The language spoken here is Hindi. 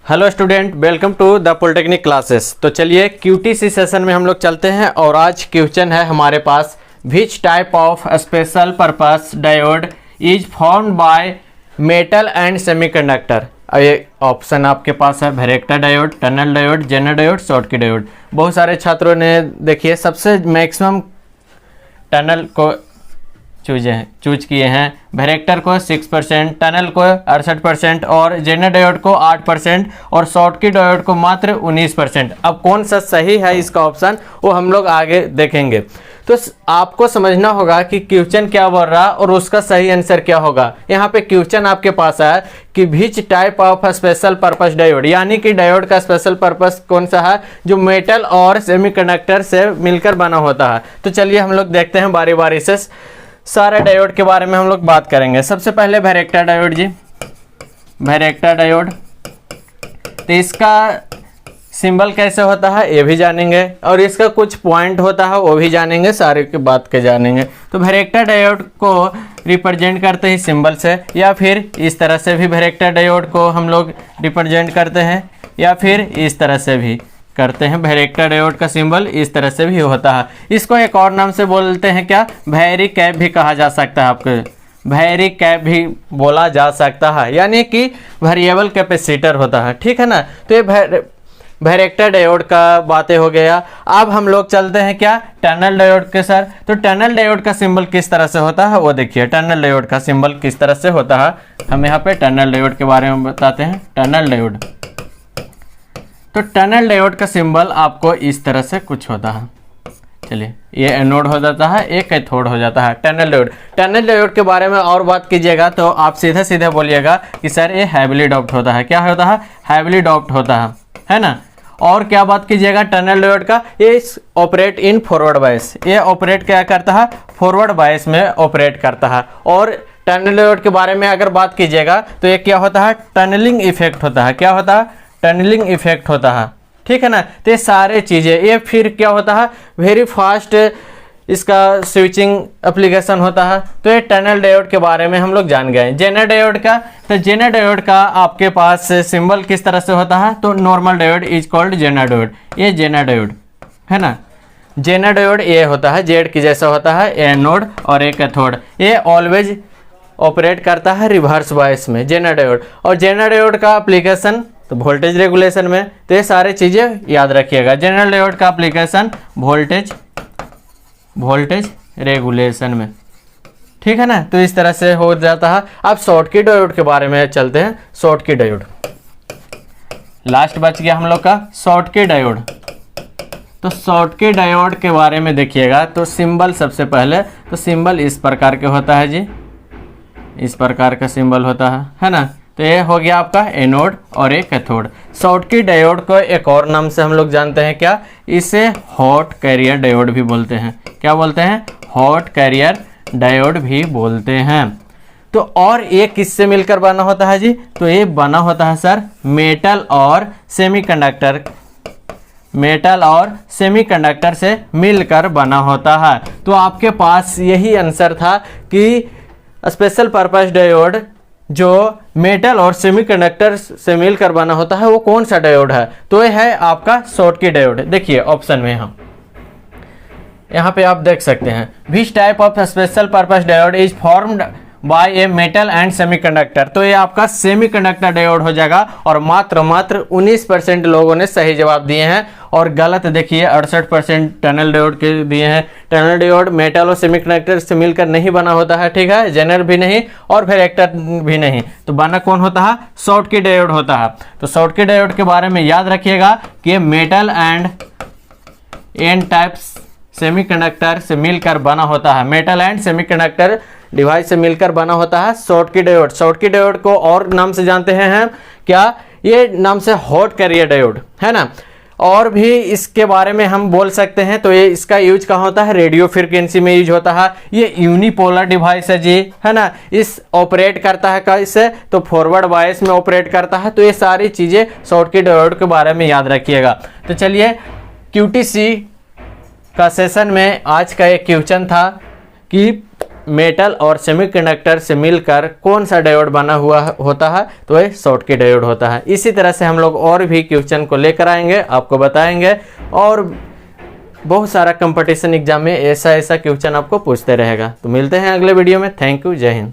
Hello student, welcome to the polytechnic classes. तो चलिए क्यूटीसी सेशन में हम लोग चलते हैं और आज क्वेश्चन है हमारे पास, which type of special purpose diode is formed by metal and semiconductor. ये ऑप्शन आपके पास है varactor diode, tunnel diode, zener diode, schottky diode. बहुत सारे छात्रों ने देखिए सबसे मैक्सिमम टनल को चूज किए हैं, वैरेक्टर को 6%, टनल को 68% और जेनर डायोड को 8% और शॉटकी डायोड को मात्र 19%। अब कौन सा सही है इसका ऑप्शन वो हम लोग आगे देखेंगे। तो आपको समझना होगा कि क्वेश्चन क्या बोल रहा और उसका सही आंसर क्या होगा। यहाँ पे क्वेश्चन आपके पास है कि विच type of special purpose diode, यानी कि डायोड का स्पेशल पर्पस कौन सा है जो मेटल और सेमीकंडक्टर से मिलकर बना होता है। तो चलिए हम लोग देखते हैं बारी बारी से सारे डायोड के बारे में हम लोग बात करेंगे। सबसे पहले वैरेक्टर डायोड जी, वैरेक्टर डायोड। तो इसका सिंबल कैसे होता है ये भी जानेंगे और इसका कुछ पॉइंट होता है वो भी जानेंगे, सारे की बात के जानेंगे। तो वैरेक्टर डायोड को रिप्रेजेंट करते हैं सिंबल से, या फिर इस तरह से भी वैरेक्टर डायोड को हम लोग रिप्रेजेंट करते हैं, या फिर इस तरह से भी करते हैं। वैरेक्टर डायोड का सिंबल इस तरह से भी होता है। इसको एक और नाम से बोलते हैं क्या, वैरी कैप भी कहा जा सकता है, आपको वैरी कैप भी बोला जा सकता है, यानी कि वेरिएबल कैपेसिटर होता है, ठीक है ना। तो ये वैरेक्टर डायोड का बातें हो गया। अब हम लोग चलते हैं क्या, टनल डायोड के सर। तो टनल डायोड का सिंबल किस तरह से होता है वो देखिए, टनल डायोड का सिंबल किस तरह से होता है। हम यहाँ पे टनल डायोड के बारे में बताते हैं। टनल डायोड, तो टनल डायोड का सिंबल आपको इस तरह से कुछ होता है। चलिए, ये एनोड हो जाता है, एक कैथोड हो जाता है। टनल डायोड, टनल डायोड के बारे में और बात कीजिएगा तो आप सीधे सीधे बोलिएगा कि सर ये हैविली डॉप्ड होता है। क्या होता है, हैविली डॉप्ड होता है ना। और क्या बात कीजिएगा टनल डायोड का, ये ऑपरेट इन फॉरवर्ड बायस, ये ऑपरेट क्या करता है, फॉरवर्ड बायस में ऑपरेट करता है। और टनल डायोड के बारे में अगर बात कीजिएगा तो ये क्या होता है, टनलिंग इफेक्ट होता है। क्या होता है, टनलिंग इफेक्ट होता है, ठीक है ना। तो ये सारे चीज़ें, ये फिर क्या होता है, वेरी फास्ट इसका स्विचिंग एप्लीकेशन होता है। तो ये टनल डायोड के बारे में हम लोग जान गए। जेनर डायोड का, तो जेनर डायोड का आपके पास सिंबल किस तरह से होता है, तो normal diode is called zener diode. ये जेनर डायोड है ना। जेनर डायोड ये होता है जेड की जैसा होता है, एनोड और एक कैथोड। ये ऑलवेज ऑपरेट करता है रिवर्स बायस में, जेनर डायोड। और जेनर डायोड का एप्लीकेशन तो वोल्टेज रेगुलेशन में। तो ये सारे चीज़ें याद रखिएगा। जेनरल डायोड का एप्लीकेशन वोल्टेज रेगुलेशन में, ठीक है ना। तो इस तरह से हो जाता है। अब शॉटकी डायोड के बारे में चलते हैं। शॉटकी डायोड लास्ट बच गया हम लोग का, शॉटकी डायोड। तो शॉटकी डायोड के बारे में देखिएगा तो सिंबल सबसे पहले, तो सिंबल इस प्रकार के होता है जी, इस प्रकार का सिंबल होता है ना। तो ये हो गया आपका एनोड और एक कैथोड। शॉटकी डायोड को एक और नाम से हम लोग जानते हैं क्या, इसे हॉट कैरियर डायोड भी बोलते हैं। क्या बोलते हैं, हॉट कैरियर डायोड भी बोलते हैं। तो और ये किससे मिलकर बना होता है जी, तो ये बना होता है सर मेटल और सेमीकंडक्टर, मेटल और सेमीकंडक्टर से मिलकर बना होता है। तो आपके पास यही आंसर था कि स्पेशल पर्पस डायोड जो मेटल और सेमीकंडक्टर से मिलकर बना होता है वो कौन सा डायोड है, तो ये है आपका शॉटकी डायोड। देखिए ऑप्शन में हम यहाँ पे आप देख सकते हैं, विच type of special purpose diode is formed bye a metal and semiconductor. तो ये आपका सेमीकंडक्टर डायोड हो जाएगा। और मात्र 19% लोगों ने सही जवाब दिए हैं और गलत देखिए 68% टनल डायोड के दिए हैं। टनल डायोड मेटल और सेमीकंडक्टर से मिलकर नहीं बना होता है, ठीक है, जेनर भी नहीं और वैरेक्टर भी नहीं। तो बना कौन होता है, शॉटकी डायोड होता है। तो शॉटकी डायोड के बारे में याद रखिएगा कि metal and N types semiconductor से मिलकर बना होता है, मेटल एंड सेमीकंडक्टर डिवाइस से मिलकर बना होता है शॉटकी डायोड। शॉटकी डायोड को और नाम से जानते हैं हम क्या, ये नाम से हॉट कैरियर डायोड है ना। और भी इसके बारे में हम बोल सकते हैं। तो ये इसका यूज कहाँ होता है, रेडियो फ्रीक्वेंसी में यूज होता है। ये यूनिपोलर डिवाइस है जी, है ना। इस ऑपरेट करता है कैसे, तो फॉरवर्ड बायस में ऑपरेट करता है। तो ये सारी चीज़ें शॉटकी डायोड के बारे में याद रखिएगा। तो चलिए क्यूटीसी का सेशन में आज का एक क्वेश्चन था कि मेटल और सेमीकंडक्टर से मिलकर कौन सा डायोड बना हुआ होता है, तो ये शॉटकी डायोड होता है। इसी तरह से हम लोग और भी क्वेश्चन को लेकर आएंगे, आपको बताएंगे, और बहुत सारा कंपटीशन एग्जाम में ऐसा क्वेश्चन आपको पूछते रहेगा। तो मिलते हैं अगले वीडियो में। थैंक यू, जय हिंद।